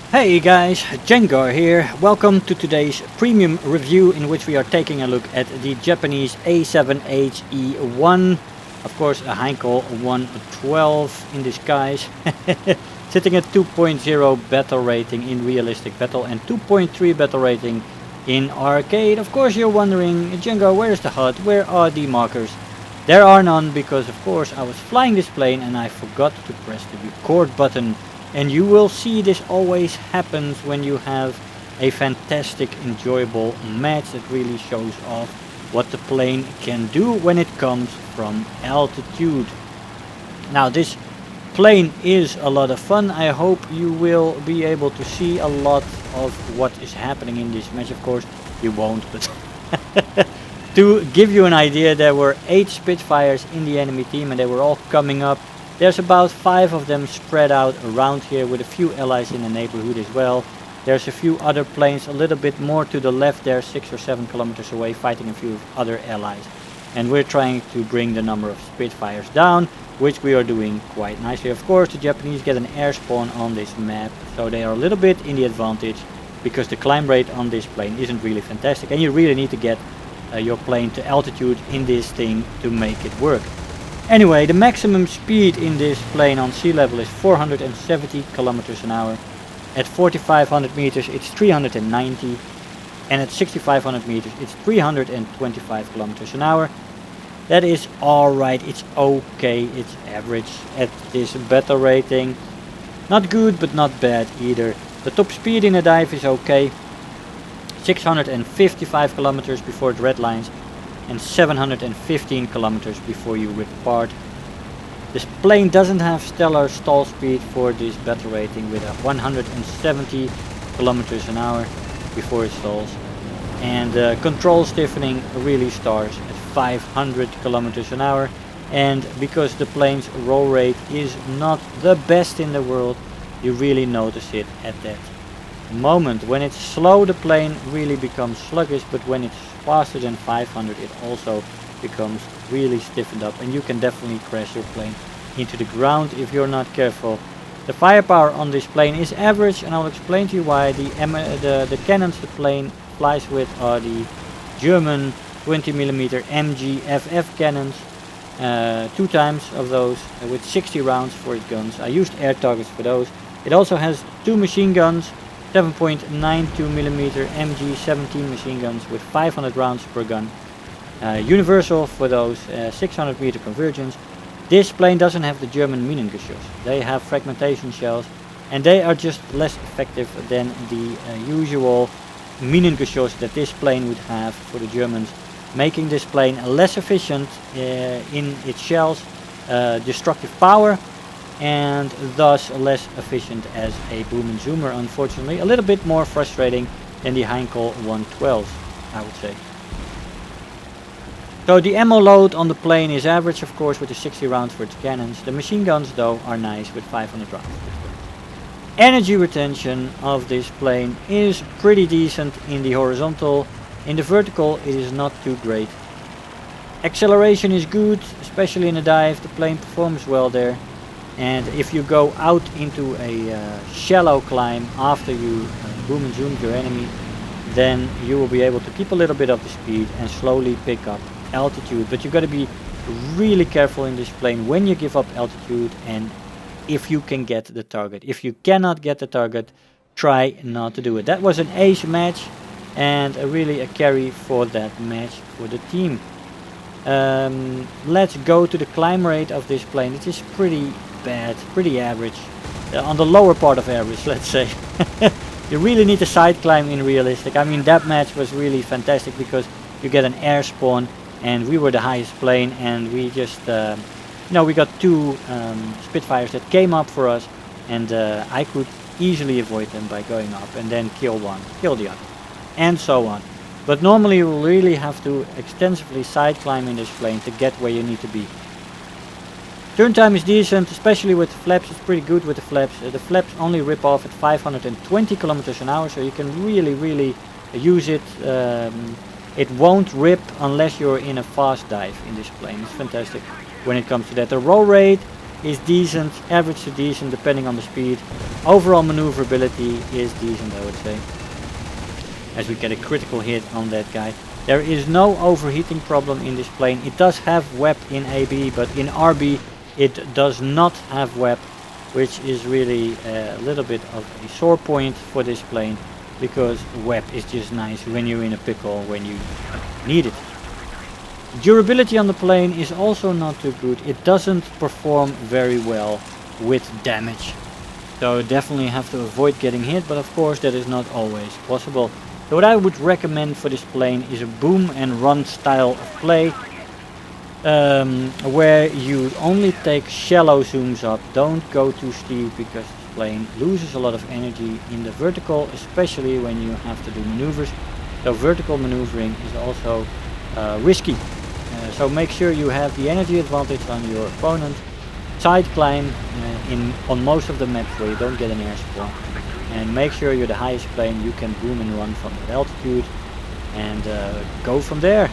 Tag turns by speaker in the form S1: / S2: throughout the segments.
S1: Hey guys, Jengar here. Welcome to today's premium review in which we are taking a look at the Japanese A7He1. Of course a Heinkel 112 in disguise. Sitting at 2.0 battle rating in realistic battle and 2.3 battle rating in arcade. Of course you're wondering, Jengar, where is the HUD? Where are the markers? There are none because of course I was flying this plane and I forgot to press the record button. And you will see this always happens when you have a fantastic, enjoyable match that really shows off what the plane can do when it comes from altitude. Now this plane is a lot of fun. I hope you will be able to see a lot of what is happening in this match. Of course you won't, but to give you an idea, there were 8 Spitfires in the enemy team and they were all coming up. There's about 5 of them spread out around here with a few allies in the neighborhood as well. There's a few other planes a little bit more to the left there, 6 or 7 kilometers away, fighting a few other allies. And we're trying to bring the number of Spitfires down, which we are doing quite nicely. Of course, the Japanese get an air spawn on this map, so they are a little bit in the advantage because the climb rate on this plane isn't really fantastic. And you really need to get your plane to altitude in this thing to make it work. Anyway, the maximum speed in this plane on sea level is 470 kilometers an hour. At 4500 meters it's 390 and at 6500 meters it's 325 kilometers an hour. That is alright, it's okay, it's average at this battle rating. Not good but not bad either. The top speed in a dive is okay. 655 kilometers before the red lines and 715 kilometers before you rip apart. This plane doesn't have stellar stall speed for this battle rating with a 170 kilometers an hour before it stalls. And control stiffening really starts at 500 kilometers an hour. And because the plane's roll rate is not the best in the world, you really notice it at that moment. When it's slow, the plane really becomes sluggish, but when it's faster than 500 it also becomes really stiffened up and you can definitely crash your plane into the ground if you're not careful. The firepower on this plane is average and I'll explain to you why. The cannons the plane flies with are the German 20mm MG cannons, 2 times of those with 60 rounds for its guns. I used air targets for those. It also has 2 machine guns, 7.92mm MG17 machine guns with 500 rounds per gun. Universal for those, 600 meter convergence. This plane doesn't have the German Minengeschoss. They have fragmentation shells and they are just less effective than the usual Minengeschoss that this plane would have for the Germans, making this plane less efficient in its shells, destructive power, and thus less efficient as a boom and zoomer, unfortunately. A little bit more frustrating than the Heinkel 112s, I would say. So the ammo load on the plane is average, of course, with the 60 rounds for its cannons. The machine guns though are nice with 500 rounds. Energy retention of this plane is pretty decent in the horizontal. In the vertical it is not too great. Acceleration is good, especially in a dive. The plane performs well there. And if you go out into a shallow climb after you boom and zoom your enemy, then you will be able to keep a little bit of the speed and slowly pick up altitude. But you got to be really careful in this plane when you give up altitude and if you can get the target. If you cannot get the target, try not to do it. That was an ace match and really a carry for that match for the team. Let's go to the climb rate of this plane. It is pretty bad, pretty average, on the lower part of average, let's say. You really need to side climb in realistic. I mean, that match was really fantastic because you get an air spawn and we were the highest plane and we just we got 2 Spitfires that came up for us and I could easily avoid them by going up and then kill one, kill the other, and so on. But normally you will really have to extensively side climb in this plane to get where you need to be. Turn time is decent, especially with the flaps. It's pretty good with the flaps. The flaps only rip off at 520 kilometers an hour, so you can really use it. It won't rip unless you're in a fast dive in this plane. It's fantastic when it comes to that. The roll rate is decent, average to decent depending on the speed. Overall maneuverability is decent, I would say. As we get a critical hit on that guy. There is no overheating problem in this plane. It does have WEP in AB, but in RB it does not have WEP, which is really a little bit of a sore point for this plane, because WEP is just nice when you're in a pickle, when you need it. Durability on the plane is also not too good. It doesn't perform very well with damage. So definitely have to avoid getting hit, but of course that is not always possible. So what I would recommend for this plane is a boom and run style of play, where you only take shallow zooms up. Don't go too steep, because this plane loses a lot of energy in the vertical, especially when you have to do maneuvers. So vertical maneuvering is also risky. So make sure you have the energy advantage on your opponent. Side climb on most of the maps where you don't get an air support. And make sure you're the highest plane you can boom and run from that altitude, and go from there.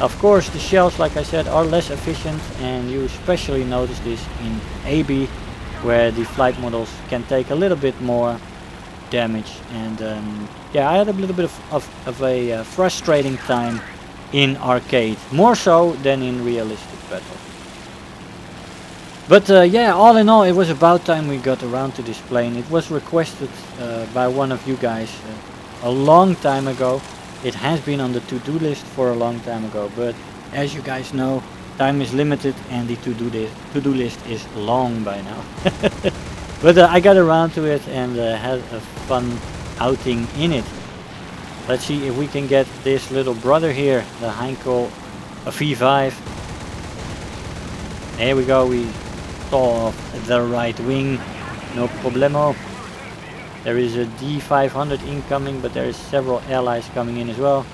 S1: Of course the shells, like I said, are less efficient, and you especially notice this in AB, where the flight models can take a little bit more damage. And yeah, I had a little bit of a frustrating time in arcade, more so than in realistic battle. But yeah, all in all, it was about time we got around to this plane. It was requested by one of you guys a long time ago. It has been on the to-do list for a long time ago, but as you guys know, time is limited and the to-do list is long by now. But I got around to it and had a fun outing in it. Let's see if we can get this little brother here, the Heinkel V5. There we go, we saw the right wing, no problemo. There is a D500 incoming, but there is several allies coming in as well.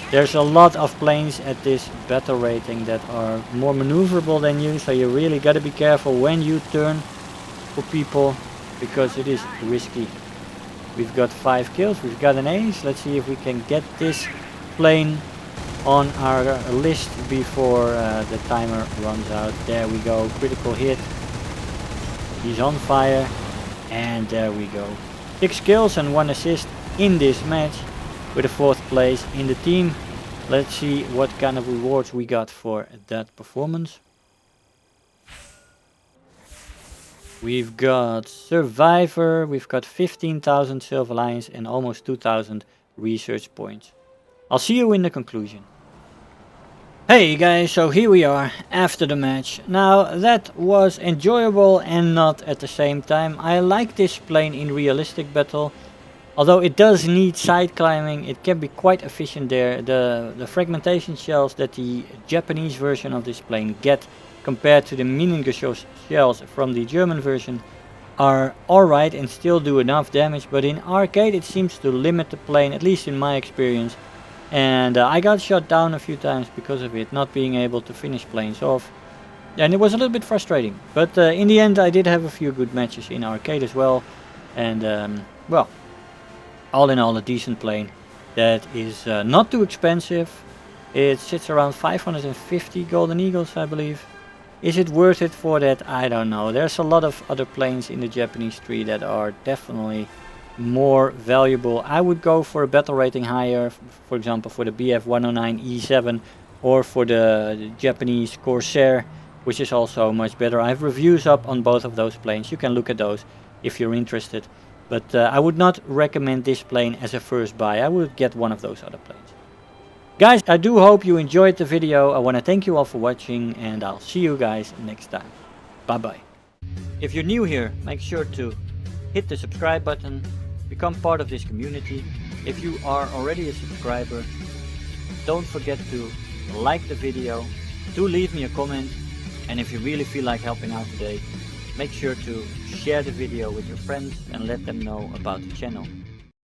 S1: There's a lot of planes at this battle rating that are more maneuverable than you, so you really got to be careful when you turn for people, because it is risky. We've got 5 kills, we've got an ace. Let's see if we can get this plane on our list before the timer runs out. There we go, critical hit. He's on fire, and there we go. 6 kills and 1 assist in this match, with a 4th place in the team. Let's see what kind of rewards we got for that performance. We've got Survivor, we've got 15,000 Silver Lions and almost 2,000 research points. I'll see you in the conclusion. Hey guys, so here we are after the match. Now that was enjoyable and not at the same time. I like this plane in realistic battle. Although it does need side climbing, it can be quite efficient there. The fragmentation shells that the Japanese version of this plane get compared to the meaningless shells from the German version are alright and still do enough damage. But in arcade it seems to limit the plane, at least in my experience. And I got shot down a few times because of it, not being able to finish planes off. And it was a little bit frustrating. But in the end I did have a few good matches in arcade as well. And well, all in all a decent plane that is not too expensive. It sits around 550 Golden Eagles, I believe. Is it worth it for that? I don't know. There's a lot of other planes in the Japanese tree that are definitely more valuable. I would go for a battle rating higher, for example for the BF109E7 or for the Japanese Corsair, which is also much better. I have reviews up on both of those planes. You can look at those if you're interested. But I would not recommend this plane as a first buy. I would get one of those other planes. Guys, I do hope you enjoyed the video. I want to thank you all for watching, and I'll see you guys next time. Bye bye. If you're new here, make sure to hit the subscribe button, become part of this community. If you are already a subscriber, don't forget to like the video, do leave me a comment, and if you really feel like helping out today, make sure to share the video with your friends and let them know about the channel.